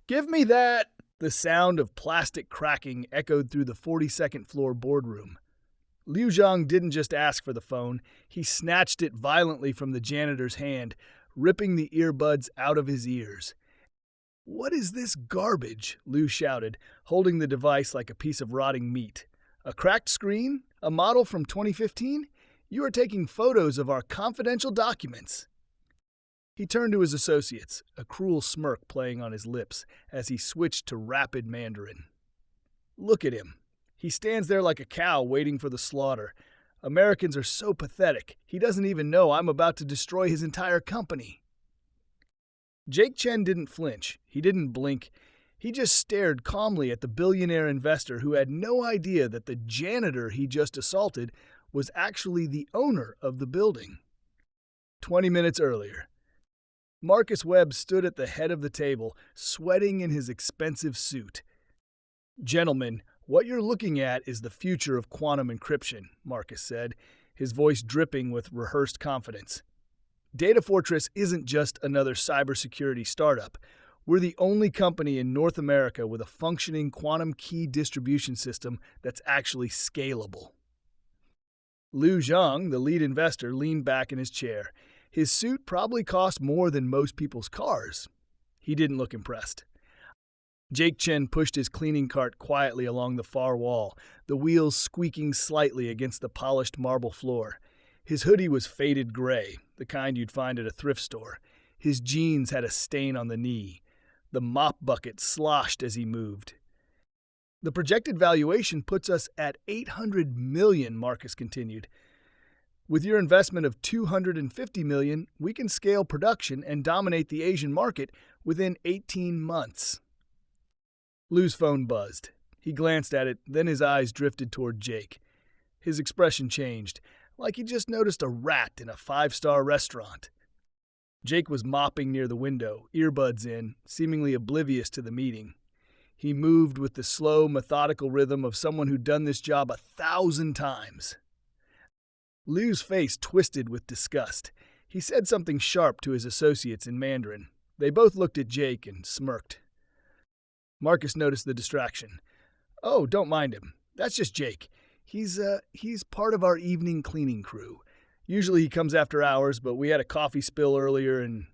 Give me that! The sound of plastic cracking echoed through the 42nd floor boardroom. Liu Zhang didn't just ask for the phone, he snatched it violently from the janitor's hand, ripping the earbuds out of his ears. "What is this garbage?" Liu shouted, holding the device like a piece of rotting meat. "A cracked screen? A model from 2015? You are taking photos of our confidential documents." He turned to his associates, a cruel smirk playing on his lips as he switched to rapid Mandarin. "Look at him. He stands there like a cow waiting for the slaughter. Americans are so pathetic. He doesn't even know I'm about to destroy his entire company." Jake Chen didn't flinch. He didn't blink. He just stared calmly at the billionaire investor who had no idea that the janitor he just assaulted was actually the owner of the building. 20 minutes earlier, Marcus Webb stood at the head of the table, sweating in his expensive suit. "Gentlemen, what you're looking at is the future of quantum encryption," Marcus said, his voice dripping with rehearsed confidence. "Data Fortress isn't just another cybersecurity startup. We're the only company in North America with a functioning quantum key distribution system that's actually scalable." Liu Zhang, the lead investor, leaned back in his chair. His suit probably cost more than most people's cars. He didn't look impressed. Jake Chen pushed his cleaning cart quietly along the far wall, the wheels squeaking slightly against the polished marble floor. His hoodie was faded gray, the kind you'd find at a thrift store. His jeans had a stain on the knee. The mop bucket sloshed as he moved. "The projected valuation puts us at $800 million, Marcus continued. "With your investment of $250 million, we can scale production and dominate the Asian market within 18 months. Liu's phone buzzed. He glanced at it, then his eyes drifted toward Jake. His expression changed, like he just noticed a rat in a five-star restaurant. Jake was mopping near the window, earbuds in, seemingly oblivious to the meeting. He moved with the slow, methodical rhythm of someone who'd done this job 1,000 times. Liu's face twisted with disgust. He said something sharp to his associates in Mandarin. They both looked at Jake and smirked. Marcus noticed the distraction. "Oh, don't mind him. That's just Jake. He's part of our evening cleaning crew. Usually he comes after hours, but we had a coffee spill earlier and..."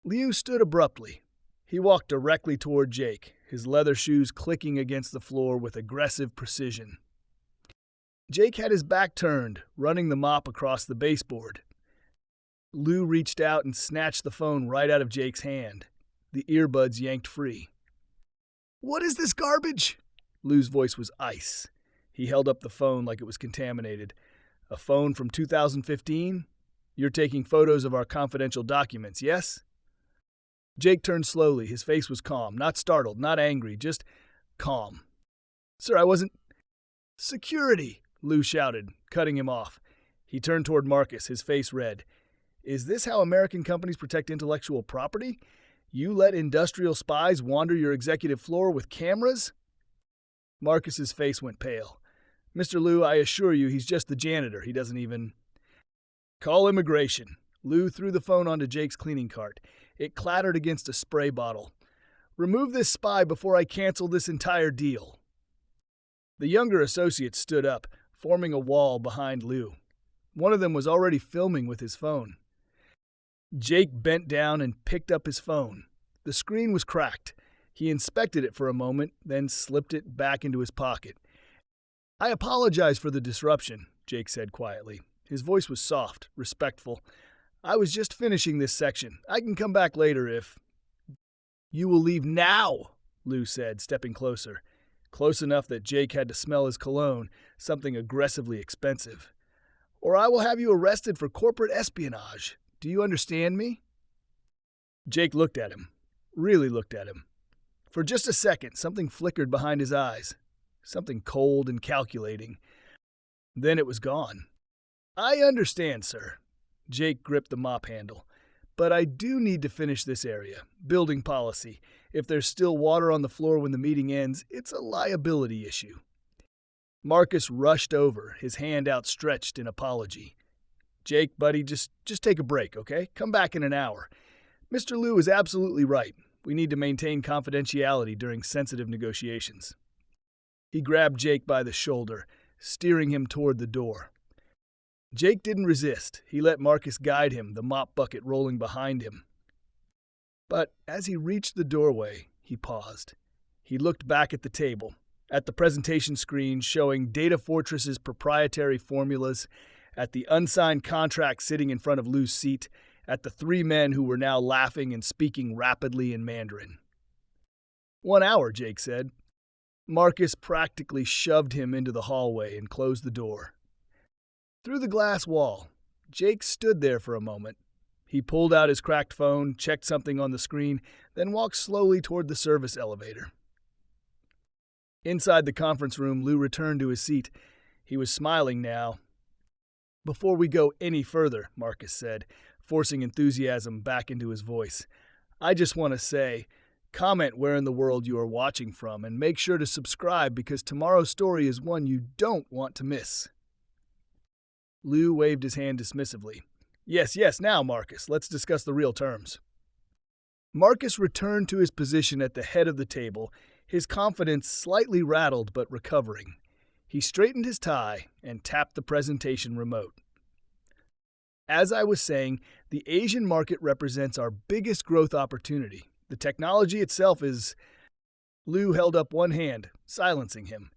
Liu stood abruptly. He walked directly toward Jake, his leather shoes clicking against the floor with aggressive precision. Jake had his back turned, running the mop across the baseboard. Liu reached out and snatched the phone right out of Jake's hand. The earbuds yanked free. "What is this garbage?" Liu's voice was ice. He held up the phone like it was contaminated. "A phone from 2015? You're taking photos of our confidential documents, yes?" Jake turned slowly. His face was calm, not startled, not angry, just calm. "Sir, I wasn't..." "Security!" Liu shouted, cutting him off. He turned toward Marcus, his face red. "Is this how American companies protect intellectual property? You let industrial spies wander your executive floor with cameras?" Marcus's face went pale. "Mr. Liu, I assure you he's just the janitor. He doesn't even..." "Call immigration." Liu threw the phone onto Jake's cleaning cart. It clattered against a spray bottle. "Remove this spy before I cancel this entire deal." The younger associates stood up, forming a wall behind Liu. One of them was already filming with his phone. Jake bent down and picked up his phone. The screen was cracked. He inspected it for a moment, then slipped it back into his pocket. "I apologize for the disruption," Jake said quietly. His voice was soft, respectful. "I was just finishing this section. I can come back later if..." "You will leave now," Liu said, stepping closer. Close enough that Jake had to smell his cologne, something aggressively expensive. "Or I will have you arrested for corporate espionage. Do you understand me?" Jake looked at him. Really looked at him. For just a second, something flickered behind his eyes. Something cold and calculating. Then it was gone. "I understand, sir." Jake gripped the mop handle. "But I do need to finish this area. Building policy. If there's still water on the floor when the meeting ends, it's a liability issue." Marcus rushed over, his hand outstretched in apology. "Jake, buddy, just take a break, okay? Come back in an hour. Mr. Liu is absolutely right. We need to maintain confidentiality during sensitive negotiations." He grabbed Jake by the shoulder, steering him toward the door. Jake didn't resist. He let Marcus guide him, the mop bucket rolling behind him. But as he reached the doorway, he paused. He looked back at the table, at the presentation screen showing Data Fortress's proprietary formulas, at the unsigned contract sitting in front of Lou's seat, at the three men who were now laughing and speaking rapidly in Mandarin. "1 hour," Jake said. Marcus practically shoved him into the hallway and closed the door. Through the glass wall, Jake stood there for a moment. He pulled out his cracked phone, checked something on the screen, then walked slowly toward the service elevator. Inside the conference room, Lou returned to his seat. He was smiling now. "Before we go any further," Marcus said, forcing enthusiasm back into his voice, "I just want to say, comment where in the world you are watching from and make sure to subscribe because tomorrow's story is one you don't want to miss." Lou waved his hand dismissively. Yes, now, Marcus, let's discuss the real terms." Marcus returned to his position at the head of the table, his confidence slightly rattled but recovering. He straightened his tie and tapped the presentation remote. "As I was saying, the Asian market represents our biggest growth opportunity. The technology itself is..." Lou held up one hand, silencing him.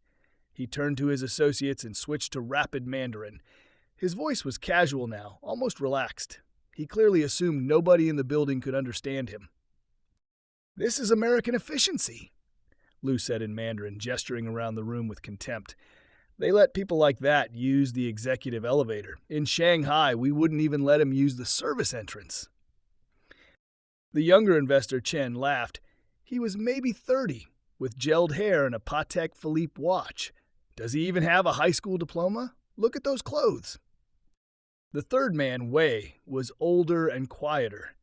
He turned to his associates and switched to rapid Mandarin. His voice was casual now, almost relaxed. He clearly assumed nobody in the building could understand him. "This is American efficiency," Lou said in Mandarin, gesturing around the room with contempt. "They let people like that use the executive elevator. In Shanghai, we wouldn't even let him use the service entrance." The younger investor, Chen, laughed. He was maybe 30, with gelled hair and a Patek Philippe watch. Does he even have a high school diploma? Look at those clothes. The third man, Wei, was older and quieter.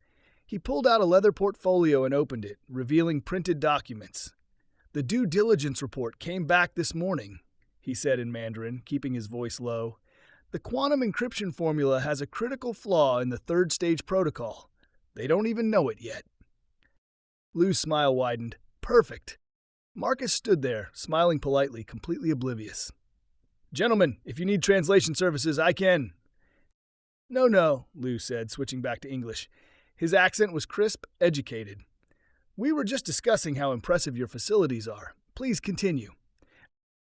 He pulled out a leather portfolio and opened it, revealing printed documents. "The due diligence report came back this morning," he said in Mandarin, keeping his voice low. "The quantum encryption formula has a critical flaw in the third stage protocol. They don't even know it yet." Lou's smile widened. "Perfect." Marcus stood there, smiling politely, completely oblivious. "Gentlemen, if you need translation services, I can..." No, Lou said, switching back to English. His accent was crisp, educated. "We were just discussing how impressive your facilities are. Please continue."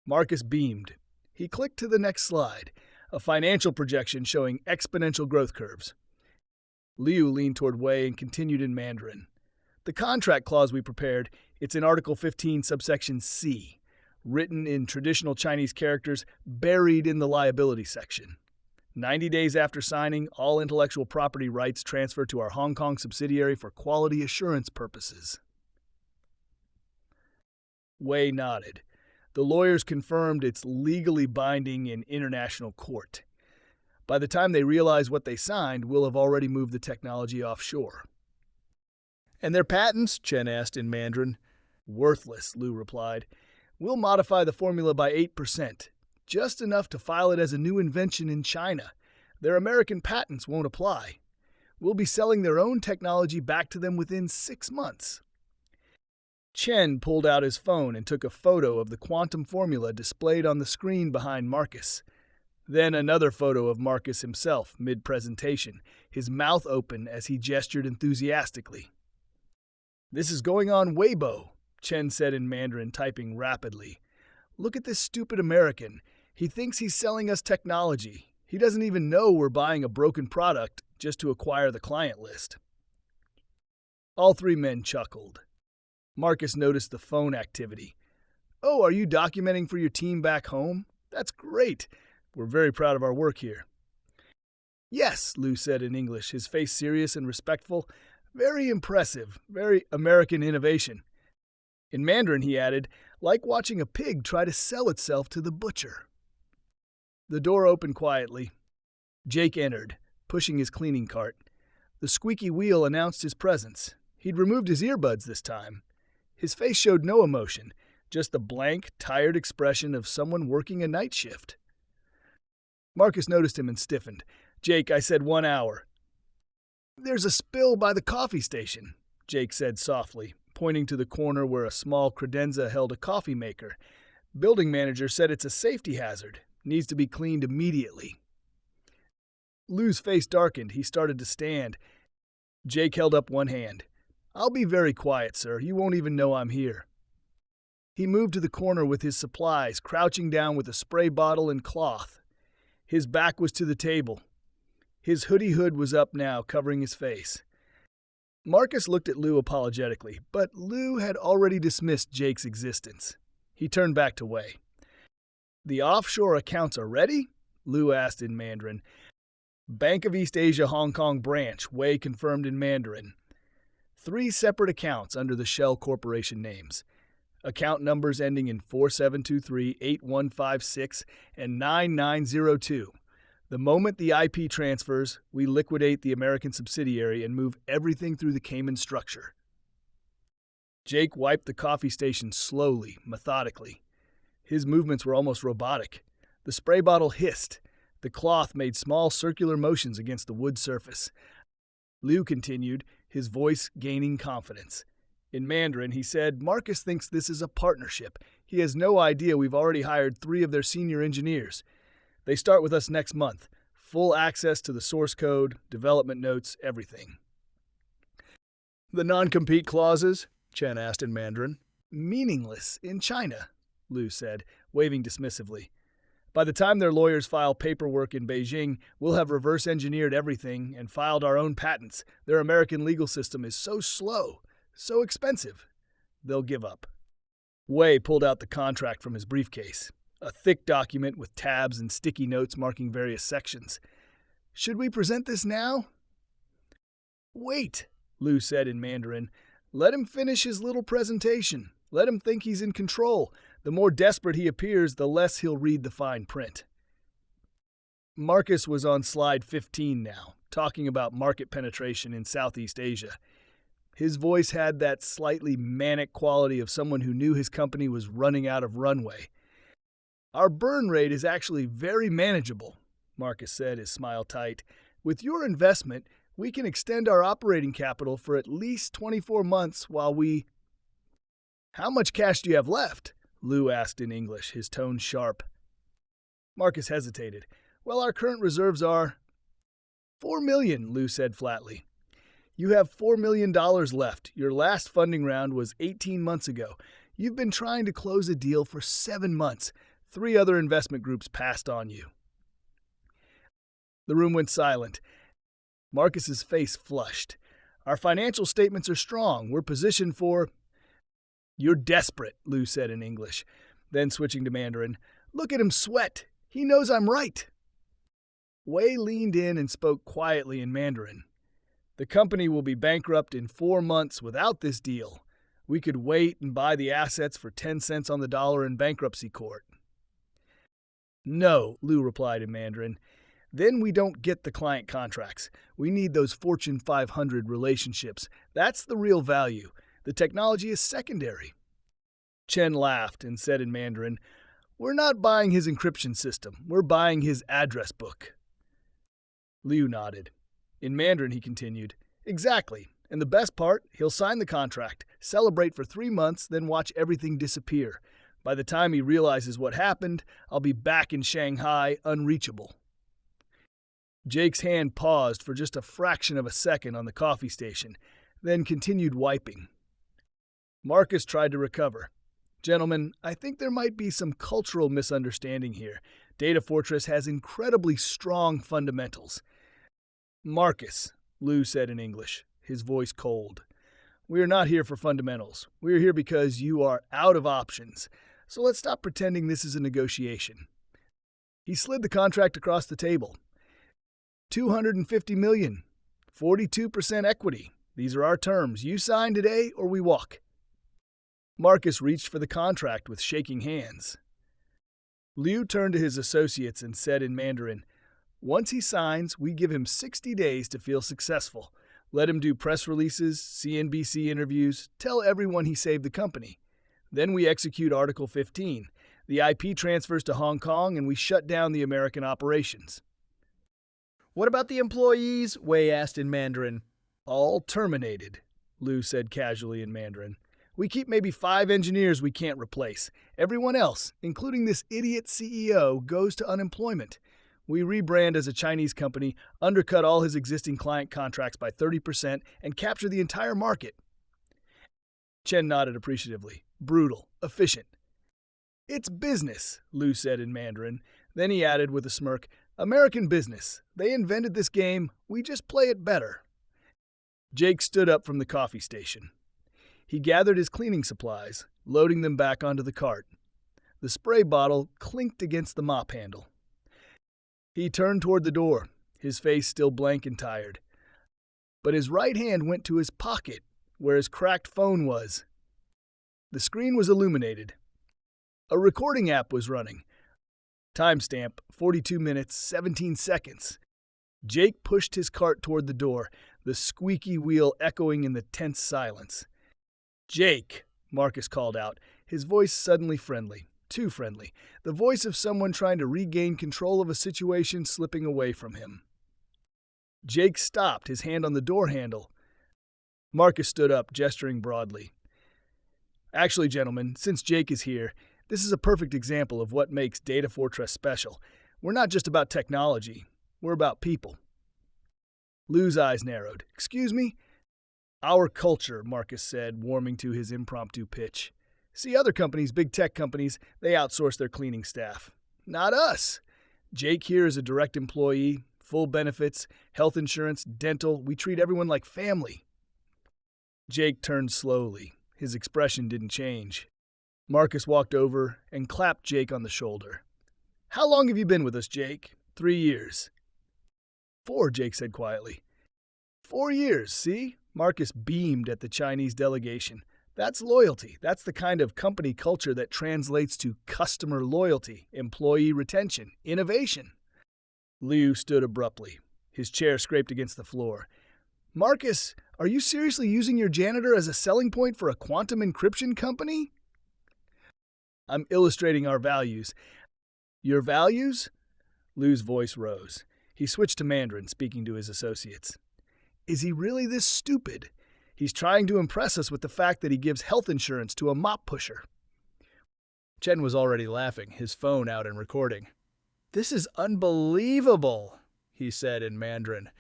Marcus beamed. He clicked to the next slide, a financial projection showing exponential growth curves. Liu leaned toward Wei and continued in Mandarin. "The contract clause we prepared, it's in Article 15, subsection C, written in traditional Chinese characters, buried in the liability section. 90 days after signing, all intellectual property rights transfer to our Hong Kong subsidiary for quality assurance purposes." Wei nodded. The lawyers confirmed it's legally binding in international court. By the time they realize what they signed, we'll have already moved the technology offshore. "And their patents?" Chen asked in Mandarin. "Worthless," Lou replied. "We'll modify the formula by 8%. Just enough to file it as a new invention in China. Their American patents won't apply. We'll be selling their own technology back to them within 6 months." Chen pulled out his phone and took a photo of the quantum formula displayed on the screen behind Marcus. Then another photo of Marcus himself, mid-presentation, his mouth open as he gestured enthusiastically. "This is going on Weibo," Chen said in Mandarin, typing rapidly. "Look at this stupid American. He thinks he's selling us technology. He doesn't even know we're buying a broken product just to acquire the client list." All three men chuckled. Marcus noticed the phone activity. "Oh, are you documenting for your team back home? That's great. We're very proud of our work here." "Yes," Lou said in English, his face serious and respectful. "Very impressive, very American innovation." In Mandarin, he added, "Like watching a pig try to sell itself to the butcher." The door opened quietly. Jake entered, pushing his cleaning cart. The squeaky wheel announced his presence. He'd removed his earbuds this time. His face showed no emotion, just the blank, tired expression of someone working a night shift. Marcus noticed him and stiffened. "Jake, I said 1 hour." "There's a spill by the coffee station," Jake said softly, pointing to the corner where a small credenza held a coffee maker. Building manager said it's a safety hazard. Needs to be cleaned immediately. Lou's face darkened. He started to stand. Jake held up one hand. I'll be very quiet, sir. You won't even know I'm here. He moved to the corner with his supplies, crouching down with a spray bottle and cloth. His back was to the table. His hoodie hood was up now, covering his face. Marcus looked at Lou apologetically, but Lou had already dismissed Jake's existence. He turned back to Wei. The offshore accounts are ready? Lou asked in Mandarin. Bank of East Asia Hong Kong branch, Wei confirmed in Mandarin. 3 separate accounts under the Shell Corporation names. Account numbers ending in 4723, 8156, and 9902. The moment the IP transfers, we liquidate the American subsidiary and move everything through the Cayman structure. Jake wiped the coffee station slowly, methodically. His movements were almost robotic. The spray bottle hissed. The cloth made small circular motions against the wood surface. Liu continued, his voice gaining confidence. In Mandarin, he said, Marcus thinks this is a partnership. He has no idea we've already hired 3 of their senior engineers. They start with us next month. Full access to the source code, development notes, everything. The non-compete clauses? Chen asked in Mandarin. Meaningless in China, Liu said, waving dismissively. By the time their lawyers file paperwork in Beijing, we'll have reverse-engineered everything and filed our own patents. Their American legal system is so slow, so expensive. They'll give up. Wei pulled out the contract from his briefcase, a thick document with tabs and sticky notes marking various sections. Should we present this now? Wait, Liu said in Mandarin. Let him finish his little presentation. Let him think he's in control. The more desperate he appears, the less he'll read the fine print. Marcus was on slide 15 now, talking about market penetration in Southeast Asia. His voice had that slightly manic quality of someone who knew his company was running out of runway. Our burn rate is actually very manageable, Marcus said, his smile tight. With your investment, we can extend our operating capital for at least 24 months while we... How much cash do you have left? Liu asked in English, his tone sharp. Marcus hesitated. Well, our current reserves are... $4 million, Liu said flatly. You have $4 million left. Your last funding round was 18 months ago. You've been trying to close a deal for 7 months. 3 other investment groups passed on you. The room went silent. Marcus's face flushed. Our financial statements are strong. We're positioned for... You're desperate, Liu said in English. Then switching to Mandarin, look at him sweat. He knows I'm right. Wei leaned in and spoke quietly in Mandarin. The company will be bankrupt in 4 months without this deal. We could wait and buy the assets for 10 cents on the dollar in bankruptcy court. No, Liu replied in Mandarin. Then we don't get the client contracts. We need those Fortune 500 relationships. That's the real value. The technology is secondary. Chen laughed and said in Mandarin, We're not buying his encryption system. We're buying his address book. Liu nodded. In Mandarin, he continued, Exactly. And the best part, he'll sign the contract, celebrate for 3 months, then watch everything disappear. By the time he realizes what happened, I'll be back in Shanghai, unreachable. Jake's hand paused for just a fraction of a second on the coffee station, then continued wiping. Marcus tried to recover. Gentlemen, I think there might be some cultural misunderstanding here. Data Fortress has incredibly strong fundamentals. Marcus, Liu said in English, his voice cold. We are not here for fundamentals. We are here because you are out of options. So let's stop pretending this is a negotiation. He slid the contract across the table. $250 million, 42% equity. These are our terms. You sign today or we walk. Marcus reached for the contract with shaking hands. Liu turned to his associates and said in Mandarin, Once he signs, we give him 60 days to feel successful. Let him do press releases, CNBC interviews, tell everyone he saved the company. Then we execute Article 15. The IP transfers to Hong Kong and we shut down the American operations. What about the employees? Wei asked in Mandarin. All terminated, Liu said casually in Mandarin. We keep maybe 5 engineers we can't replace. Everyone else, including this idiot CEO, goes to unemployment. We rebrand as a Chinese company, undercut all his existing client contracts by 30%, and capture the entire market." Chen nodded appreciatively. Brutal, efficient. "It's business," Liu said in Mandarin. Then he added with a smirk, "American business. They invented this game. We just play it better." Jake stood up from the coffee station. He gathered his cleaning supplies, loading them back onto the cart. The spray bottle clinked against the mop handle. He turned toward the door, his face still blank and tired. But his right hand went to his pocket, where his cracked phone was. The screen was illuminated. A recording app was running. Timestamp, 42 minutes, 17 seconds. Jake pushed his cart toward the door, the squeaky wheel echoing in the tense silence. "Jake," Marcus called out, his voice suddenly friendly, too friendly, the voice of someone trying to regain control of a situation slipping away from him. Jake stopped, his hand on the door handle. Marcus stood up, gesturing broadly. "Actually, gentlemen, since Jake is here, this is a perfect example of what makes Data Fortress special. We're not just about technology, we're about people." Liu's eyes narrowed. "Excuse me?" "Our culture," Marcus said, warming to his impromptu pitch. "See, other companies, big tech companies, they outsource their cleaning staff. Not us. Jake here is a direct employee, full benefits, health insurance, dental. We treat everyone like family." Jake turned slowly. His expression didn't change. Marcus walked over and clapped Jake on the shoulder. "How long have you been with us, Jake?" 3 years. 4, Jake said quietly. 4 years, see? Marcus beamed at the Chinese delegation. That's loyalty. That's the kind of company culture that translates to customer loyalty, employee retention, innovation. Liu stood abruptly. His chair scraped against the floor. "Marcus, are you seriously using your janitor as a selling point for a quantum encryption company?" "I'm illustrating our values." "Your values?" Liu's voice rose. He switched to Mandarin, speaking to his associates. "Is he really this stupid? He's trying to impress us with the fact that he gives health insurance to a mop pusher." Chen was already laughing, his phone out and recording. "This is unbelievable," he said in Mandarin.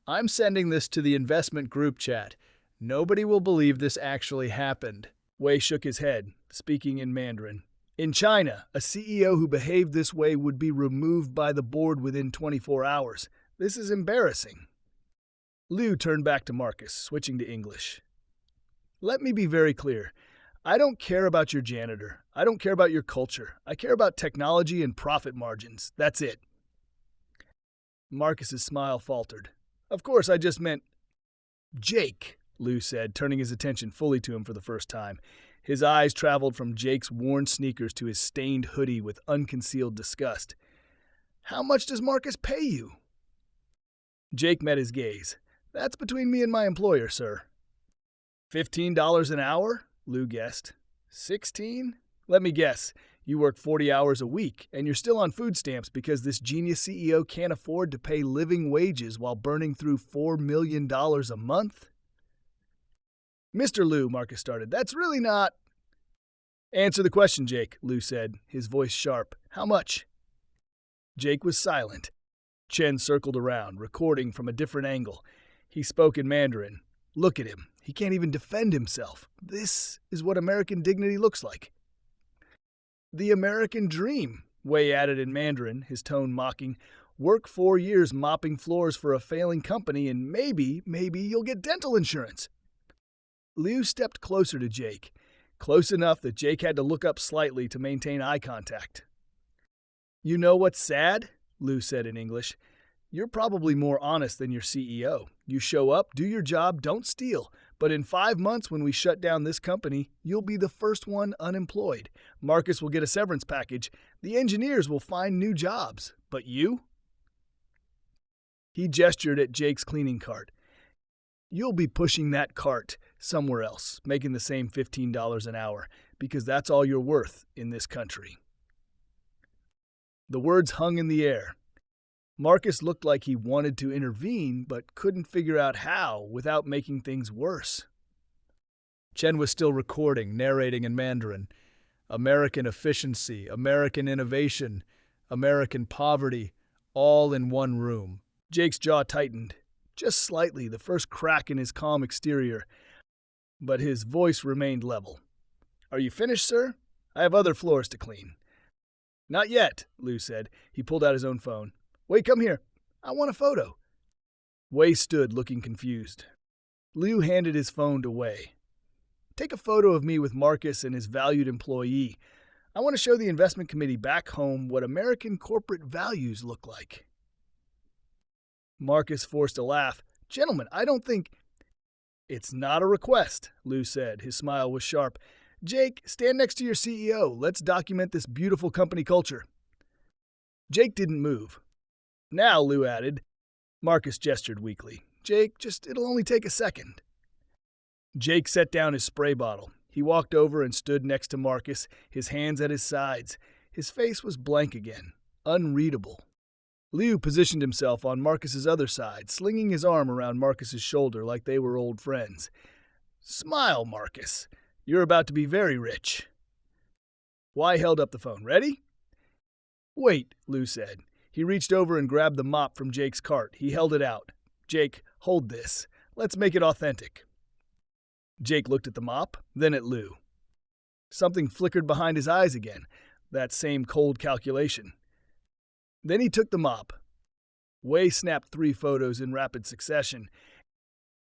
"I'm sending this to the investment group chat. Nobody will believe this actually happened." Wei shook his head, speaking in Mandarin. "In China, a CEO who behaved this way would be removed by the board within 24 hours. This is embarrassing." Liu turned back to Marcus, switching to English. "Let me be very clear. I don't care about your janitor. I don't care about your culture. I care about technology and profit margins. That's it." Marcus's smile faltered. "Of course, I just meant—" "Jake," Liu said, turning his attention fully to him for the first time. His eyes traveled from Jake's worn sneakers to his stained hoodie with unconcealed disgust. "How much does Marcus pay you?" Jake met his gaze. "That's between me and my employer, sir." $15 an hour? Liu guessed. 16? Let me guess. You work 40 hours a week, and you're still on food stamps because this genius CEO can't afford to pay living wages while burning through $4 million a month? "Mr. Liu," Marcus started, "that's really not—" "Answer the question, Jake," Liu said, his voice sharp. "How much?" Jake was silent. Chen circled around, recording from a different angle. He spoke in Mandarin. "Look at him. He can't even defend himself. This is what American dignity looks like." "The American dream," Wei added in Mandarin, his tone mocking. "Work 4 years mopping floors for a failing company and maybe you'll get dental insurance." Liu stepped closer to Jake, close enough that Jake had to look up slightly to maintain eye contact. "You know what's sad?" Liu said in English. "You're probably more honest than your CEO. You show up, do your job, don't steal. But in 5 months when we shut down this company, you'll be the first one unemployed. Marcus will get a severance package. The engineers will find new jobs. But you?" He gestured at Jake's cleaning cart. "You'll be pushing that cart somewhere else, making the same $15 an hour, because that's all you're worth in this country." The words hung in the air. Marcus looked like he wanted to intervene, but couldn't figure out how without making things worse. Chen was still recording, narrating in Mandarin. American efficiency, American innovation, American poverty, all in one room. Jake's jaw tightened, just slightly, the first crack in his calm exterior, but his voice remained level. "Are you finished, sir? I have other floors to clean." "Not yet," Liu said. He pulled out his own phone. "Wei, come here. I want a photo." Wei stood, looking confused. Liu handed his phone to Wei. "Take a photo of me with Marcus and his valued employee. I want to show the investment committee back home what American corporate values look like." Marcus forced a laugh. "Gentlemen, I don't think—" "It's not a request," Liu said. His smile was sharp. "Jake, stand next to your CEO. Let's document this beautiful company culture." Jake didn't move. "Now," Liu added. Marcus gestured weakly. "Jake, it'll only take a second." Jake set down his spray bottle. He walked over and stood next to Marcus, his hands at his sides. His face was blank again, unreadable. Liu positioned himself on Marcus's other side, slinging his arm around Marcus's shoulder like they were old friends. "Smile, Marcus. You're about to be very rich." Wei held up the phone. "Ready?" "Wait," Liu said. He reached over and grabbed the mop from Jake's cart. He held it out. "Jake, hold this. Let's make it authentic." Jake looked at the mop, then at Liu. Something flickered behind his eyes again, that same cold calculation. Then he took the mop. Wei snapped 3 photos in rapid succession.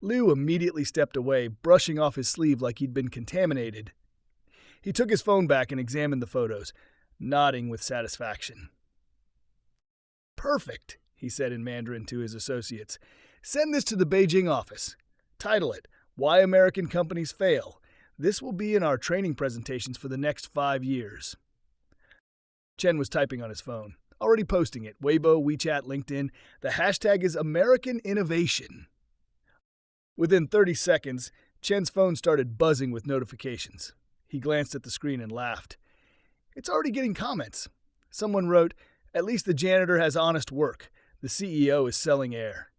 Liu immediately stepped away, brushing off his sleeve like he'd been contaminated. He took his phone back and examined the photos, nodding with satisfaction. "Perfect," he said in Mandarin to his associates. "Send this to the Beijing office. Title it, 'Why American Companies Fail.' This will be in our training presentations for the next 5 years." Chen was typing on his phone. "Already posting it. Weibo, WeChat, LinkedIn. The hashtag is American Innovation." Within 30 seconds, Chen's phone started buzzing with notifications. He glanced at the screen and laughed. "It's already getting comments." Someone wrote, "At least the janitor has honest work. The CEO is selling air."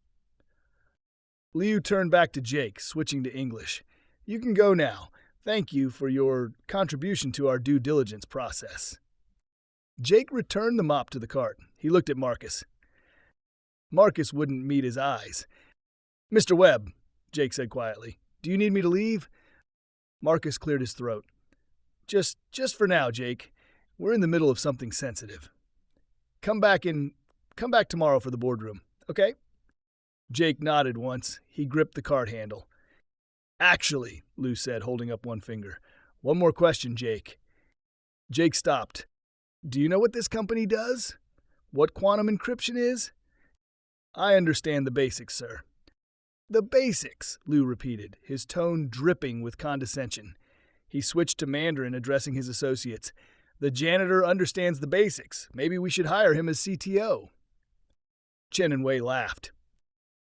Liu turned back to Jake, switching to English. "You can go now. Thank you for your contribution to our due diligence process." Jake returned the mop to the cart. He looked at Marcus. Marcus wouldn't meet his eyes. "Mr. Webb," Jake said quietly, "do you need me to leave?" Marcus cleared his throat. Just for now, Jake. We're in the middle of something sensitive. Come back tomorrow for the boardroom, okay?" Jake nodded once. He gripped the cart handle. "Actually," Liu said, holding up one finger. "One more question, Jake." Jake stopped. "Do you know what this company does? What quantum encryption is?" "I understand the basics, sir." "The basics," Liu repeated, his tone dripping with condescension. He switched to Mandarin, addressing his associates. "The janitor understands the basics. Maybe we should hire him as CTO." Chen and Wei laughed.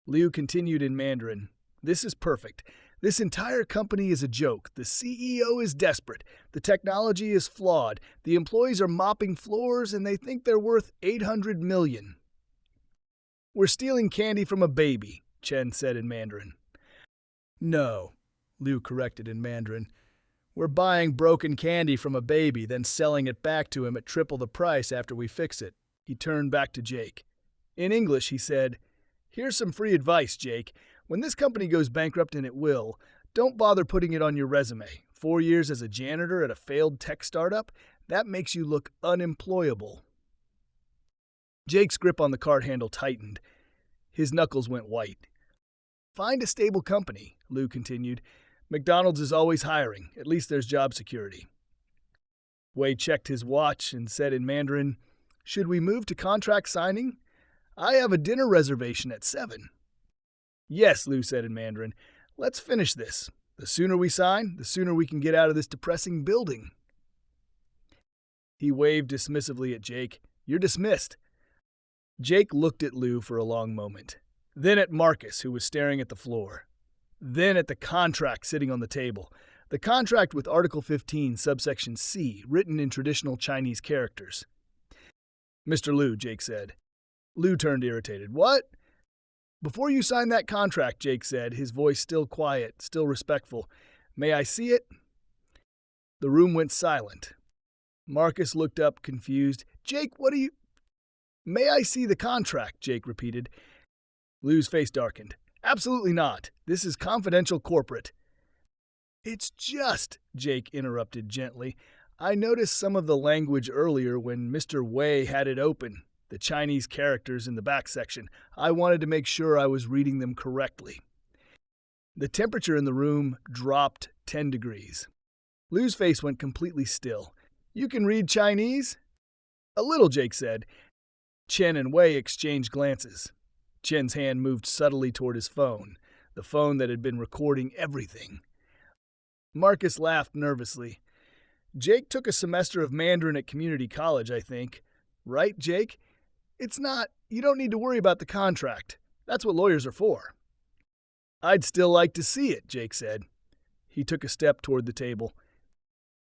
Liu continued in Mandarin. "This is perfect. This entire company is a joke. The CEO is desperate. The technology is flawed. The employees are mopping floors and they think they're worth 800 million. "We're stealing candy from a baby," Chen said in Mandarin. "No," Liu corrected in Mandarin. "We're buying broken candy from a baby, then selling it back to him at triple the price after we fix it." He turned back to Jake. In English, he said, "Here's some free advice, Jake. When this company goes bankrupt, and it will, don't bother putting it on your resume. 4 years as a janitor at a failed tech startup, that makes you look unemployable." Jake's grip on the cart handle tightened. His knuckles went white. "Find a stable company," Liu continued. "McDonald's is always hiring. At least there's job security." Wei checked his watch and said in Mandarin, "Should we move to contract signing? I have a dinner reservation at 7. "Yes," Liu said in Mandarin. "Let's finish this. The sooner we sign, the sooner we can get out of this depressing building." He waved dismissively at Jake. "You're dismissed." Jake looked at Liu for a long moment. Then at Marcus, who was staring at the floor. Then at the contract sitting on the table. The contract with Article 15, subsection C, written in traditional Chinese characters. "Mr. Liu," Jake said. Liu turned irritated. "What?" "Before you sign that contract," Jake said, his voice still quiet, still respectful, May I see it? The room went silent. Marcus looked up, confused. Jake, what are you... May I see the contract? Jake repeated. Lou's face darkened. Absolutely not. This is confidential corporate. It's just, Jake interrupted gently. I noticed some of the language earlier when Mr. Wei had it open, the Chinese characters in the back section. I wanted to make sure I was reading them correctly. The temperature in the room dropped 10 degrees. Lou's face went completely still. You can read Chinese? A little, Jake said. Chen and Wei exchanged glances. Chen's hand moved subtly toward his phone, the phone that had been recording everything. Marcus laughed nervously. Jake took a semester of Mandarin at community college, I think. Right, Jake? It's not. You don't need to worry about the contract. That's what lawyers are for. I'd still like to see it, Jake said. He took a step toward the table.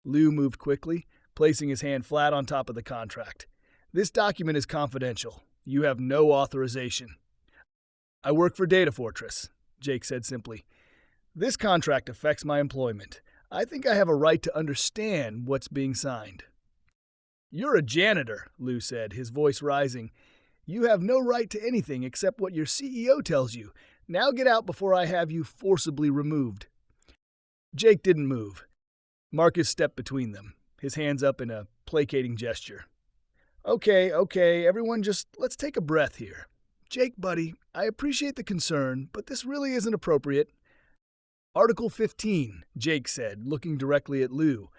Lou moved quickly, placing his hand flat on top of the contract. This document is confidential. You have no authorization. I work for Data Fortress, Jake said simply. This contract affects my employment. I think I have a right to understand what's being signed. You're a janitor, Lou said, his voice rising. You have no right to anything except what your CEO tells you. Now get out before I have you forcibly removed. Jake didn't move. Marcus stepped between them, his hands up in a placating gesture. Okay, everyone let's take a breath here. Jake, buddy, I appreciate the concern, but this really isn't appropriate. Article 15, Jake said, looking directly at Lou.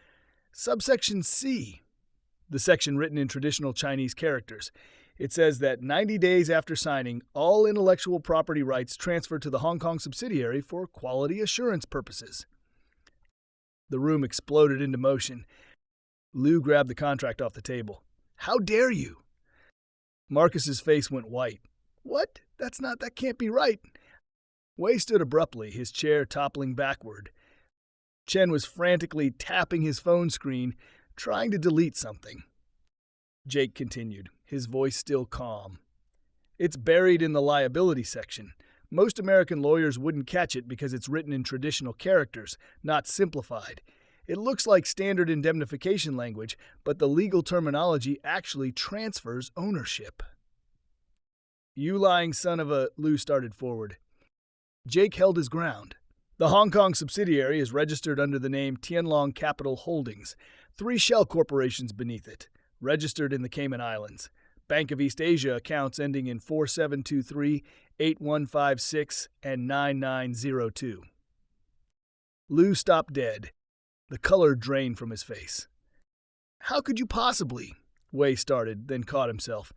Subsection C, the section written in traditional Chinese characters. It says that 90 days after signing, all intellectual property rights transfer to the Hong Kong subsidiary for quality assurance purposes. The room exploded into motion. Lou grabbed the contract off the table. How dare you? Marcus's face went white. What? That can't be right. Wei stood abruptly, his chair toppling backward. Chen was frantically tapping his phone screen, trying to delete something. Jake continued, his voice still calm. It's buried in the liability section. Most American lawyers wouldn't catch it because it's written in traditional characters, not simplified. It looks like standard indemnification language, but the legal terminology actually transfers ownership. You lying son of a... Lou started forward. Jake held his ground. The Hong Kong subsidiary is registered under the name Tianlong Capital Holdings, 3 shell corporations beneath it, registered in the Cayman Islands. Bank of East Asia accounts ending in 4723, 8156, and 9902. Lou stopped dead. The color drained from his face. How could you possibly? Wei started, then caught himself.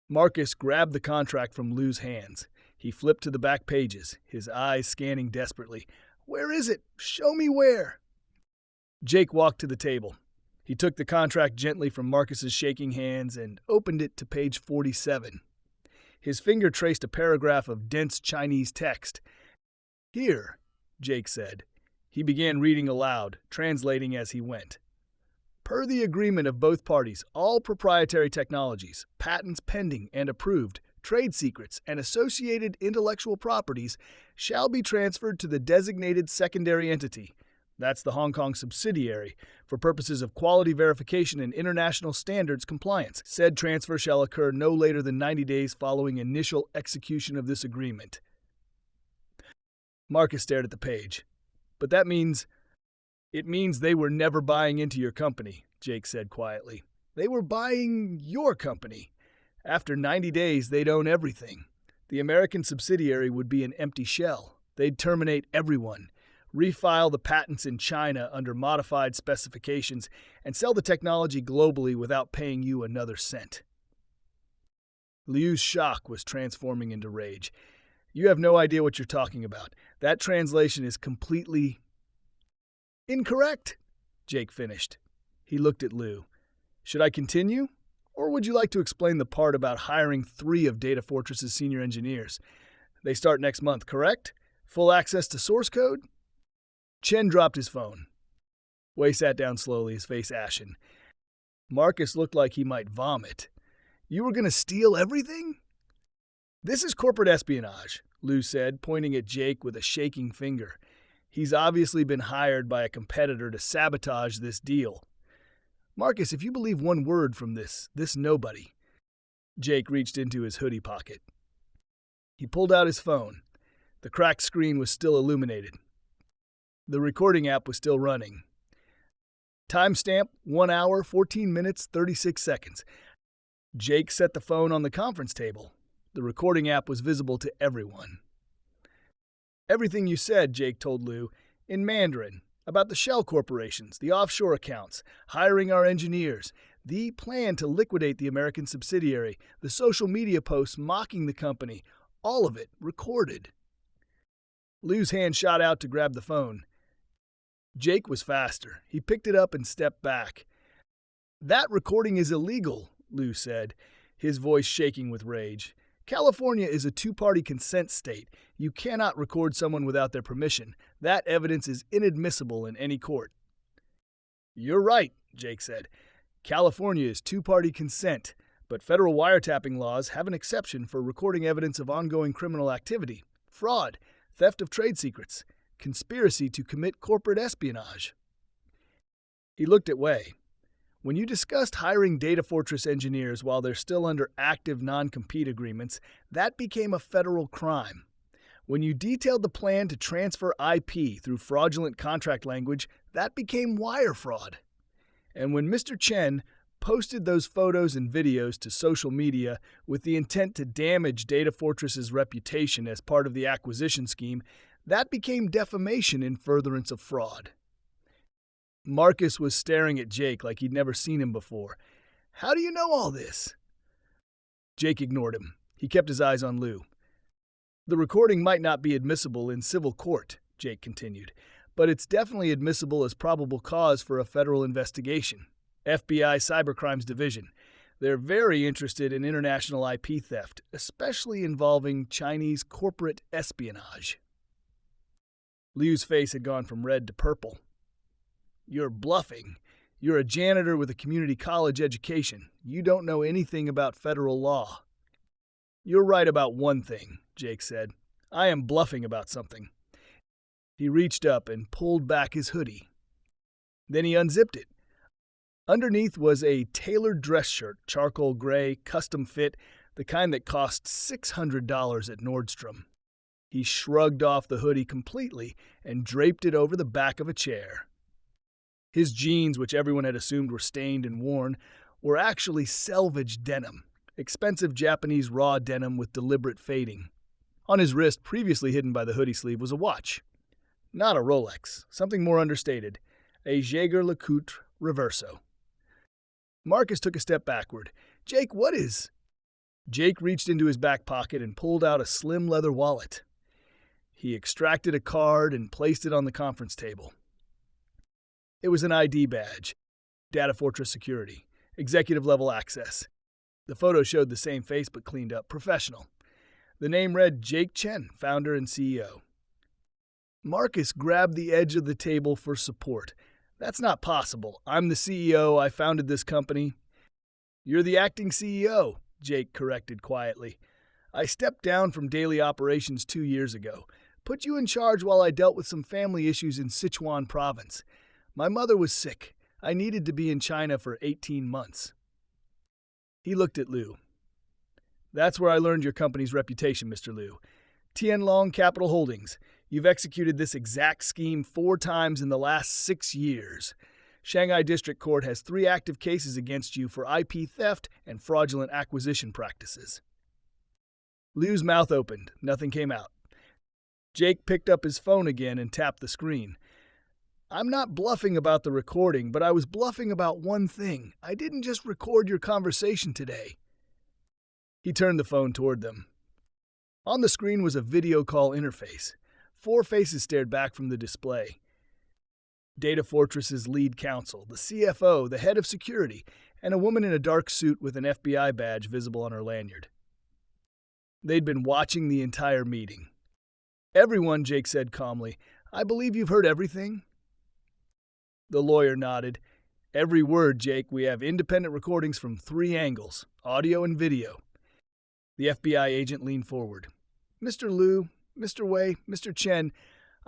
Marcus grabbed the contract from Lou's hands. He flipped to the back pages, his eyes scanning desperately. Where is it? Show me where. Jake walked to the table. He took the contract gently from Marcus's shaking hands and opened it to page 47. His finger traced a paragraph of dense Chinese text. Here, Jake said. He began reading aloud, translating as he went. Per the agreement of both parties, all proprietary technologies, patents pending and approved, trade secrets, and associated intellectual properties shall be transferred to the designated secondary entity, that's the Hong Kong subsidiary, for purposes of quality verification and international standards compliance. Said transfer shall occur no later than 90 days following initial execution of this agreement. Marcus stared at the page. But that means... It means they were never buying into your company, Jake said quietly. They were buying your company. After 90 days, they'd own everything. The American subsidiary would be an empty shell. They'd terminate everyone, refile the patents in China under modified specifications, and sell the technology globally without paying you another cent. Liu's shock was transforming into rage. You have no idea what you're talking about. That translation is completely... Incorrect, Jake finished. He looked at Lou. Should I continue? Or would you like to explain the part about hiring 3 of Data Fortress's senior engineers? They start next month, correct? Full access to source code? Chen dropped his phone. Wei sat down slowly, his face ashen. Marcus looked like he might vomit. You were going to steal everything? This is corporate espionage, Lou said, pointing at Jake with a shaking finger. He's obviously been hired by a competitor to sabotage this deal. Marcus, if you believe one word from this nobody. Jake reached into his hoodie pocket. He pulled out his phone. The cracked screen was still illuminated. The recording app was still running. Timestamp 1 hour, 14 minutes, 36 seconds. Jake set the phone on the conference table. The recording app was visible to everyone. Everything you said, Jake told Lou, in Mandarin, about the shell corporations, the offshore accounts, hiring our engineers, the plan to liquidate the American subsidiary, the social media posts mocking the company, all of it recorded. Lou's hand shot out to grab the phone. Jake was faster. He picked it up and stepped back. That recording is illegal, Lou said, his voice shaking with rage. California is a two-party consent state. You cannot record someone without their permission. That evidence is inadmissible in any court. You're right, Jake said. California is two-party consent, but federal wiretapping laws have an exception for recording evidence of ongoing criminal activity, fraud, theft of trade secrets, conspiracy to commit corporate espionage. He looked at Wei. When you discussed hiring Data Fortress engineers while they're still under active non-compete agreements, that became a federal crime. When you detailed the plan to transfer IP through fraudulent contract language, that became wire fraud. And when Mr. Chen posted those photos and videos to social media with the intent to damage Data Fortress's reputation as part of the acquisition scheme, that became defamation in furtherance of fraud. Marcus was staring at Jake like he'd never seen him before. How do you know all this? Jake ignored him. He kept his eyes on Lou. The recording might not be admissible in civil court, Jake continued, but it's definitely admissible as probable cause for a federal investigation. FBI Cybercrimes Division. They're very interested in international IP theft, especially involving Chinese corporate espionage. Liu's face had gone from red to purple. You're bluffing. You're a janitor with a community college education. You don't know anything about federal law. You're right about one thing, Jake said. I am bluffing about something. He reached up and pulled back his hoodie. Then he unzipped it. Underneath was a tailored dress shirt, charcoal gray, custom fit, the kind that cost $600 at Nordstrom. He shrugged off the hoodie completely and draped it over the back of a chair. His jeans, which everyone had assumed were stained and worn, were actually selvage denim, expensive Japanese raw denim with deliberate fading. On his wrist, previously hidden by the hoodie sleeve, was a watch. Not a Rolex, something more understated, a Jaeger-LeCoultre Reverso. Marcus took a step backward. Jake, what is... Jake reached into his back pocket and pulled out a slim leather wallet. He extracted a card and placed it on the conference table. It was an ID badge, Data Fortress security, executive-level access. The photo showed the same face but cleaned up, professional. The name read Jake Chen, founder and CEO. Marcus grabbed the edge of the table for support. That's not possible. I'm the CEO. I founded this company. You're the acting CEO, Jake corrected quietly. I stepped down from daily operations 2 years ago. Put you in charge while I dealt with some family issues in Sichuan province. My mother was sick. I needed to be in China for 18 months. He looked at Lou. That's where I learned your company's reputation, Mr. Liu. Tianlong Capital Holdings. You've executed this exact scheme 4 times in the last 6 years. Shanghai District Court has 3 active cases against you for IP theft and fraudulent acquisition practices. Liu's mouth opened. Nothing came out. Jake picked up his phone again and tapped the screen. I'm not bluffing about the recording, but I was bluffing about one thing. I didn't just record your conversation today. He turned the phone toward them. On the screen was a video call interface. 4 faces stared back from the display. Data Fortress's lead counsel, the CFO, the head of security, and a woman in a dark suit with an FBI badge visible on her lanyard. They'd been watching the entire meeting. Everyone, Jake said calmly. I believe you've heard everything? The lawyer nodded. Every word, Jake. We have independent recordings from 3 angles, audio and video. The FBI agent leaned forward. Mr. Liu, Mr. Wei, Mr. Chen,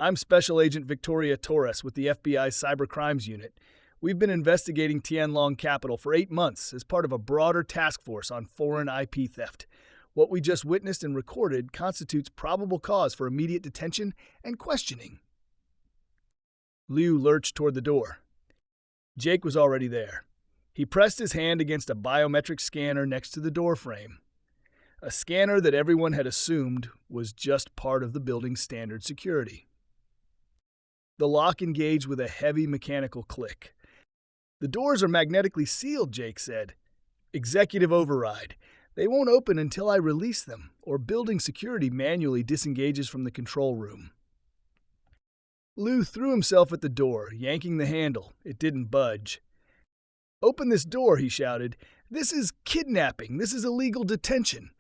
I'm Special Agent Victoria Torres with the FBI's Cyber Crimes Unit. We've been investigating Tianlong Capital for 8 months as part of a broader task force on foreign IP theft. What we just witnessed and recorded constitutes probable cause for immediate detention and questioning. Liu lurched toward the door. Jake was already there. He pressed his hand against a biometric scanner next to the doorframe. A scanner that everyone had assumed was just part of the building's standard security. The lock engaged with a heavy mechanical click. "The doors are magnetically sealed," Jake said. "Executive override. They won't open until I release them, or building security manually disengages from the control room." Liu threw himself at the door, yanking the handle. It didn't budge. "Open this door," he shouted. "This is kidnapping. This is illegal detention."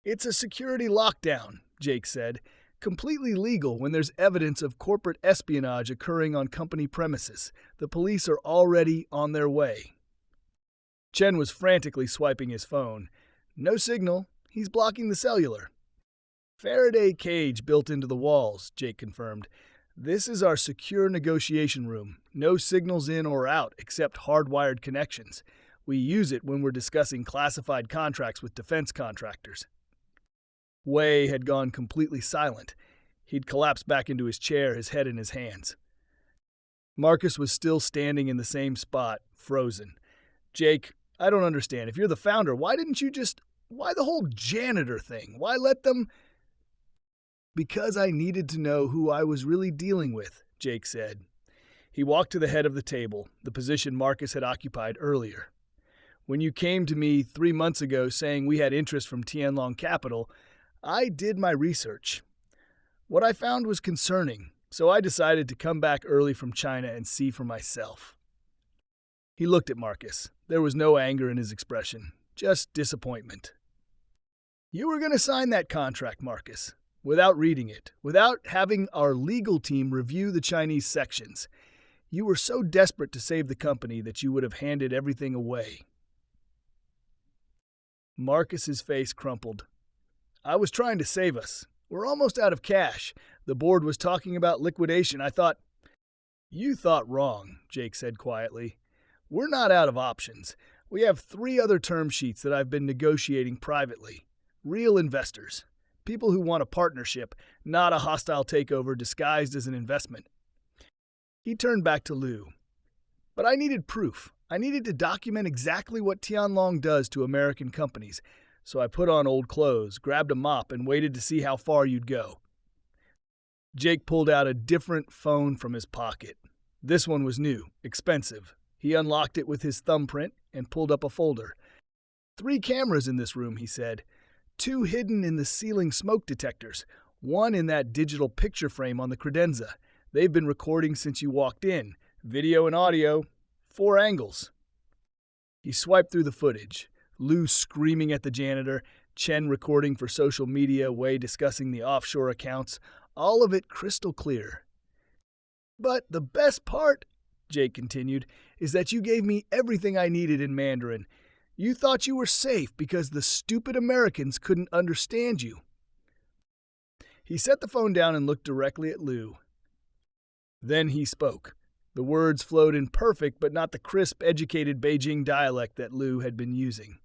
"It's a security lockdown," Jake said. "Completely legal when there's evidence of corporate espionage occurring on company premises. The police are already on their way." Chen was frantically swiping his phone. "No signal. He's blocking the cellular." "Faraday cage built into the walls," Jake confirmed. "This is our secure negotiation room. No signals in or out except hardwired connections. We use it when we're discussing classified contracts with defense contractors." Wei had gone completely silent. He'd collapsed back into his chair, his head in his hands. Marcus was still standing in the same spot, frozen. "Jake, I don't understand. If you're the founder, why the whole janitor thing? Why let them—" "Because I needed to know who I was really dealing with," Jake said. He walked to the head of the table, the position Marcus had occupied earlier. "When you came to me 3 months ago saying we had interest from Tianlong Capital, I did my research. What I found was concerning, so I decided to come back early from China and see for myself." He looked at Marcus. There was no anger in his expression, just disappointment. "You were going to sign that contract, Marcus, without reading it, without having our legal team review the Chinese sections. You were so desperate to save the company that you would have handed everything away." Marcus's face crumpled. "I was trying to save us. We're almost out of cash. The board was talking about liquidation. I thought—" "You thought wrong," Jake said quietly. "We're not out of options. We have 3 other term sheets that I've been negotiating privately. Real investors. People who want a partnership, not a hostile takeover disguised as an investment." He turned back to Liu. "But I needed proof. I needed to document exactly what Tianlong does to American companies. So I put on old clothes, grabbed a mop, and waited to see how far you'd go." Jake pulled out a different phone from his pocket. This one was new, expensive. He unlocked it with his thumbprint and pulled up a folder. 3 cameras in this room," he said. 2 hidden in the ceiling smoke detectors. 1 in that digital picture frame on the credenza. They've been recording since you walked in. Video and audio. 4 angles." He swiped through the footage. Liu screaming at the janitor, Chen recording for social media, Wei discussing the offshore accounts, all of it crystal clear. "But the best part," Jake continued, "is that you gave me everything I needed in Mandarin. You thought you were safe because the stupid Americans couldn't understand you." He set the phone down and looked directly at Liu. Then he spoke. The words flowed in perfect but not the crisp, educated Beijing dialect that Liu had been using.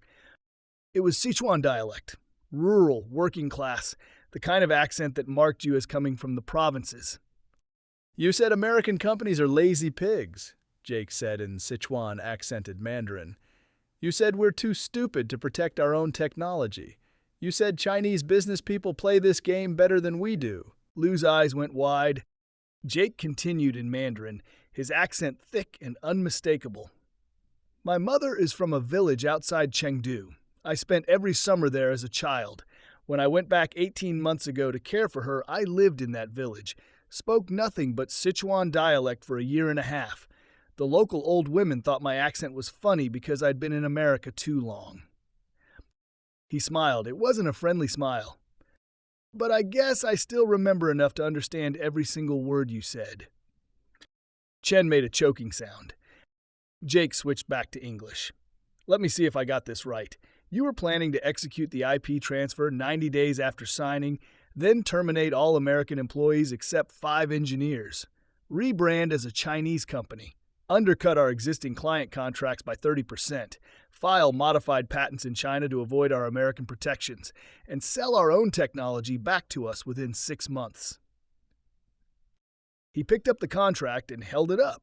It was Sichuan dialect, rural, working class, the kind of accent that marked you as coming from the provinces. "You said American companies are lazy pigs," Jake said in Sichuan-accented Mandarin. "You said we're too stupid to protect our own technology. You said Chinese business people play this game better than we do." Liu's eyes went wide. Jake continued in Mandarin, his accent thick and unmistakable. "My mother is from a village outside Chengdu. I spent every summer there as a child. When I went back 18 months ago to care for her, I lived in that village, spoke nothing but Sichuan dialect for a year and a half. The local old women thought my accent was funny because I'd been in America too long." He smiled. It wasn't a friendly smile. "But I guess I still remember enough to understand every single word you said." Chen made a choking sound. Jake switched back to English. "Let me see if I got this right. You were planning to execute the IP transfer 90 days after signing, Then terminate all American employees except 5 engineers. Rebrand as a Chinese company. Undercut our existing client contracts by 30%. File modified patents in China to avoid our American protections. And sell our own technology back to us within 6 months. He picked up the contract and held it up.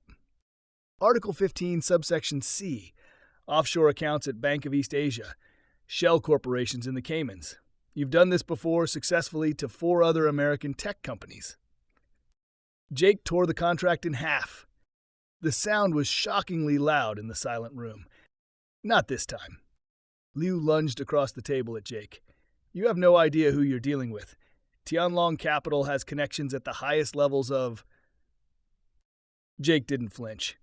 Article 15, subsection C. Offshore accounts at Bank of East Asia. Shell corporations in the Caymans. You've done this before successfully to 4 other American tech companies. Jake tore the contract in half. The sound was shockingly loud in the silent room. Not this time. Liu lunged across the table at Jake. You have no idea who you're dealing with. Tianlong Capital has connections at the highest levels of... Jake didn't flinch.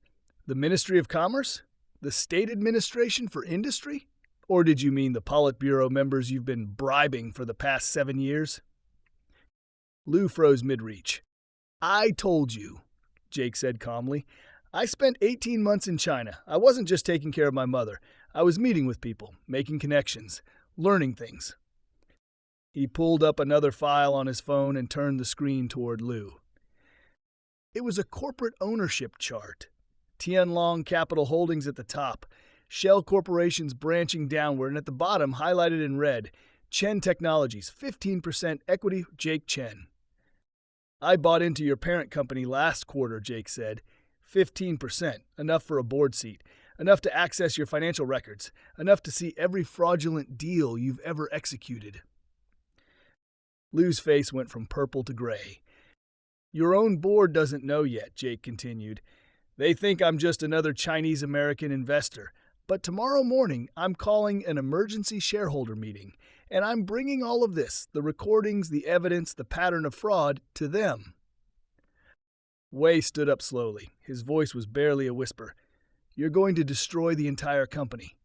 The Ministry of Commerce? The State Administration for Industry? Or did you mean the Politburo members you've been bribing for the past 7 years? Liu froze mid-reach. I told you, Jake said calmly. I spent 18 months in China. I wasn't just taking care of my mother. I was meeting with people, making connections, learning things. He pulled up another file on his phone and turned the screen toward Liu. It was a corporate ownership chart. Tianlong Capital Holdings at the top, Shell Corporation's branching downward, and at the bottom, highlighted in red, Chen Technologies, 15% equity, Jake Chen. I bought into your parent company last quarter, Jake said. 15%, enough for a board seat, enough to access your financial records, enough to see every fraudulent deal you've ever executed. Liu's face went from purple to gray. Your own board doesn't know yet, Jake continued. They think I'm just another Chinese-American investor. But tomorrow morning, I'm calling an emergency shareholder meeting, and I'm bringing all of this, the recordings, the evidence, the pattern of fraud, to them. Wei stood up slowly. His voice was barely a whisper. You're going to destroy the entire company.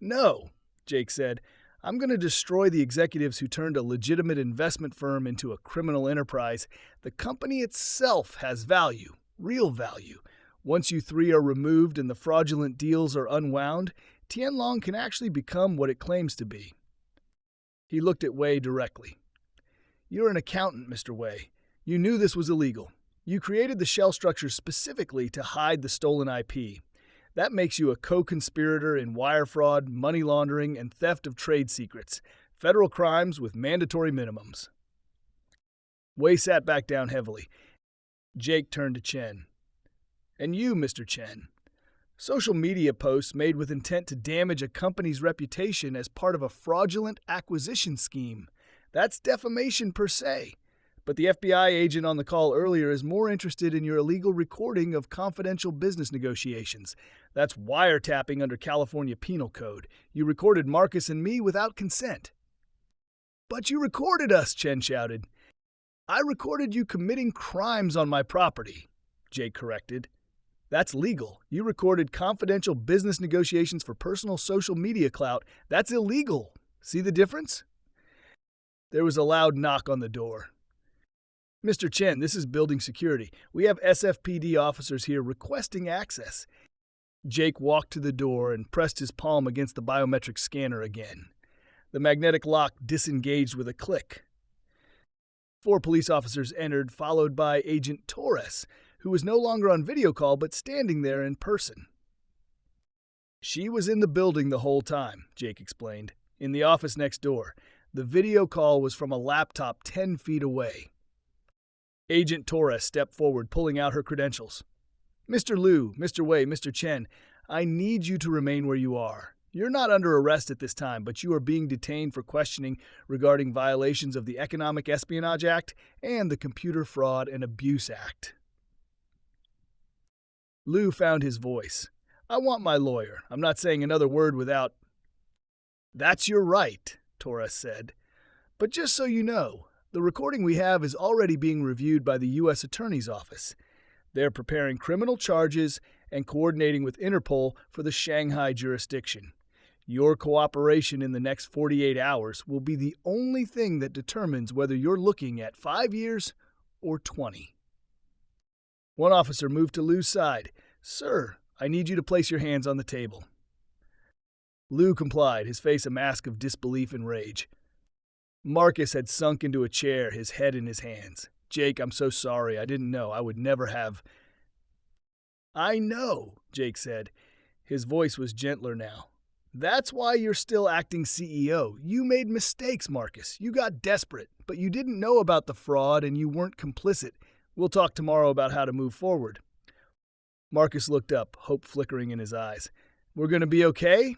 No, Jake said. I'm going to destroy the executives who turned a legitimate investment firm into a criminal enterprise. The company itself has value, real value. Once you 3 are removed and the fraudulent deals are unwound, Tianlong can actually become what it claims to be. He looked at Wei directly. You're an accountant, Mr. Wei. You knew this was illegal. You created the shell structure specifically to hide the stolen IP. That makes you a co-conspirator in wire fraud, money laundering, and theft of trade secrets, federal crimes with mandatory minimums. Wei sat back down heavily. Jake turned to Chen. And you, Mr. Chen. Social media posts made with intent to damage a company's reputation as part of a fraudulent acquisition scheme. That's defamation per se. But the FBI agent on the call earlier is more interested in your illegal recording of confidential business negotiations. That's wiretapping under California Penal Code. You recorded Marcus and me without consent. But you recorded us, Chen shouted. I recorded you committing crimes on my property, Jake corrected. That's legal. You recorded confidential business negotiations for personal social media clout. That's illegal. See the difference? There was a loud knock on the door. Mr. Chen, this is building security. We have SFPD officers here requesting access. Jake walked to the door and pressed his palm against the biometric scanner again. The magnetic lock disengaged with a click. 4 police officers entered, followed by Agent Torres, who was no longer on video call but standing there in person. She was in the building the whole time, Jake explained, in the office next door. The video call was from a laptop 10 feet away. Agent Torres stepped forward, pulling out her credentials. Mr. Liu, Mr. Wei, Mr. Chen, I need you to remain where you are. You're not under arrest at this time, but you are being detained for questioning regarding violations of the Economic Espionage Act and the Computer Fraud and Abuse Act. Liu found his voice. I want my lawyer. I'm not saying another word without... That's your right, Torres said. But just so you know, the recording we have is already being reviewed by the U.S. Attorney's Office. They're preparing criminal charges and coordinating with Interpol for the Shanghai jurisdiction. Your cooperation in the next 48 hours will be the only thing that determines whether you're looking at 5 years or 20. One officer moved to Liu's side. Sir, I need you to place your hands on the table. Liu complied, his face a mask of disbelief and rage. Marcus had sunk into a chair, his head in his hands. "Jake, I'm so sorry. I didn't know. I would never have." "I know," Jake said. His voice was gentler now. "That's why you're still acting CEO. You made mistakes, Marcus. You got desperate, but you didn't know about the fraud and you weren't complicit. We'll talk tomorrow about how to move forward." Marcus looked up, hope flickering in his eyes. "We're going to be okay?"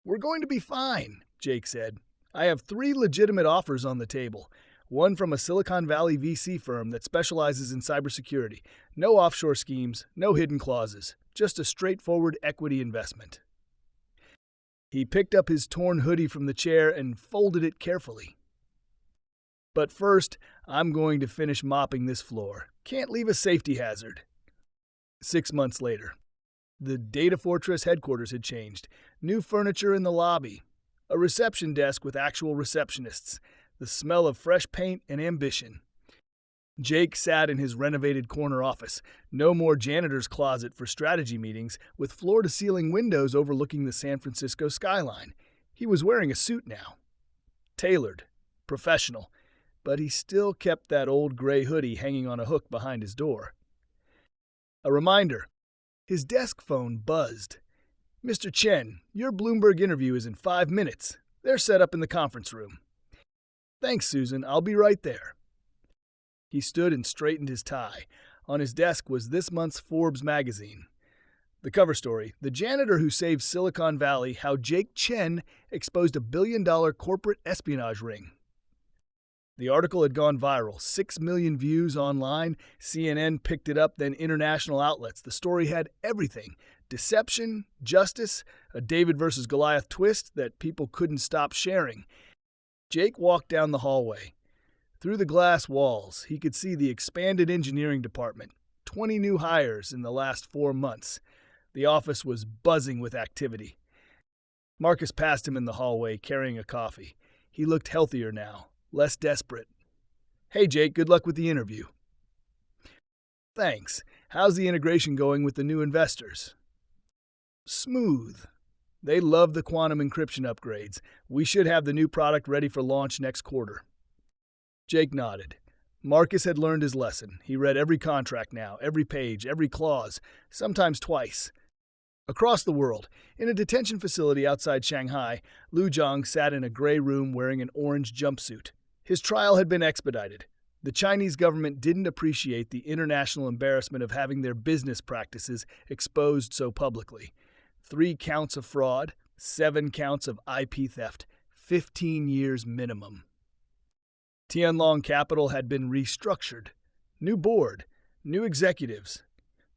"We're going to be fine," Jake said. "I have 3 legitimate offers on the table. One from a Silicon Valley VC firm that specializes in cybersecurity. No offshore schemes, no hidden clauses, just a straightforward equity investment." He picked up his torn hoodie from the chair and folded it carefully. "But first, I'm going to finish mopping this floor. Can't leave a safety hazard." 6 months later. The Data Fortress headquarters had changed. New furniture in the lobby. A reception desk with actual receptionists. The smell of fresh paint and ambition. Jake sat in his renovated corner office. No more janitor's closet for strategy meetings, with floor-to-ceiling windows overlooking the San Francisco skyline. He was wearing a suit now. Tailored. Professional. But he still kept that old gray hoodie hanging on a hook behind his door. A reminder. His desk phone buzzed. "Mr. Chen, your Bloomberg interview is in 5 minutes. They're set up in the conference room." "Thanks, Susan. I'll be right there." He stood and straightened his tie. On his desk was this month's Forbes magazine. The cover story, "The Janitor Who Saved Silicon Valley, How Jake Chen Exposed a billion-dollar Corporate Espionage Ring." The article had gone viral, 6 million views online. CNN picked it up, then international outlets. The story had everything. Deception, justice, a David versus Goliath twist that people couldn't stop sharing. Jake walked down the hallway. Through the glass walls, he could see the expanded engineering department. 20 new hires in the last 4 months. The office was buzzing with activity. Marcus passed him in the hallway, carrying a coffee. He looked healthier now, less desperate. "Hey, Jake, good luck with the interview." "Thanks. How's the integration going with the new investors?" "Smooth. They love the quantum encryption upgrades. We should have the new product ready for launch next quarter." Jake nodded. Marcus had learned his lesson. He read every contract now, every page, every clause, sometimes twice. Across the world, in a detention facility outside Shanghai, Liu Zhang sat in a gray room wearing an orange jumpsuit. His trial had been expedited. The Chinese government didn't appreciate the international embarrassment of having their business practices exposed so publicly. 3 counts of fraud, 7 counts of IP theft, 15 years minimum. Tianlong Capital had been restructured. New board, new executives.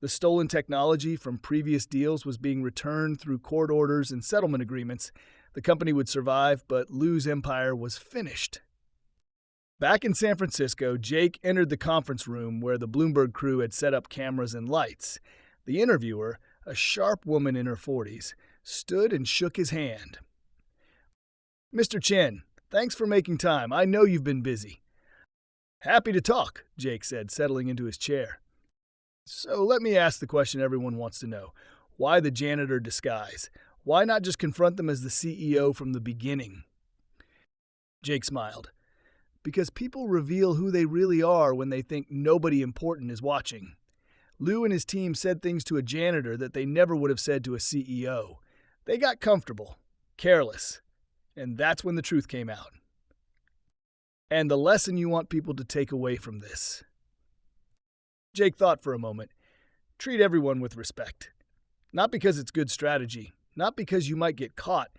The stolen technology from previous deals was being returned through court orders and settlement agreements. The company would survive, but Liu's empire was finished. Back in San Francisco, Jake entered the conference room where the Bloomberg crew had set up cameras and lights. The interviewer, a sharp woman in her 40s, stood and shook his hand. "Mr. Chen, thanks for making time. I know you've been busy." "Happy to talk," Jake said, settling into his chair. "So let me ask the question everyone wants to know. Why the janitor disguise? Why not just confront them as the CEO from the beginning?" Jake smiled. "Because people reveal who they really are when they think nobody important is watching. Liu and his team said things to a janitor that they never would have said to a CEO. They got comfortable, careless, and that's when the truth came out. And the lesson you want people to take away from this." Jake thought for a moment. "Treat everyone with respect. Not because it's good strategy, not because you might get caught,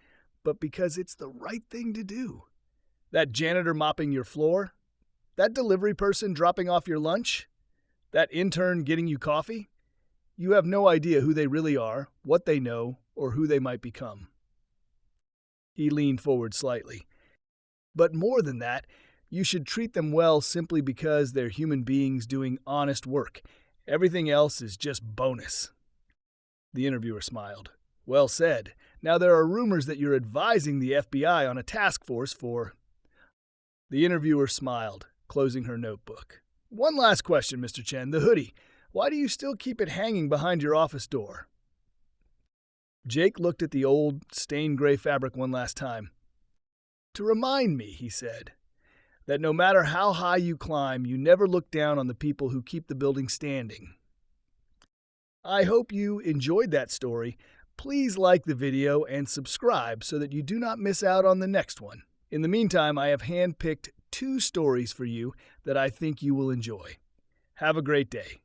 but because it's the right thing to do. That janitor mopping your floor, that delivery person dropping off your lunch, that intern getting you coffee, you have no idea who they really are, what they know, or who they might become." He leaned forward slightly. "But more than that, you should treat them well simply because they're human beings doing honest work. Everything else is just bonus." The interviewer smiled. "Well said. Now there are rumors that you're advising the FBI on a task force for—" The interviewer smiled, closing her notebook. "One last question, Mr. Chen. The hoodie. Why do you still keep it hanging behind your office door?" Jake looked at the old, stained gray fabric one last time. to remind me, he said, that no matter how high you climb, you never look down on the people who keep the building standing. I hope you enjoyed that story. Please like the video and subscribe so that you do not miss out on the next one. In the meantime, I have handpicked 2 stories for you that I think you will enjoy. Have a great day.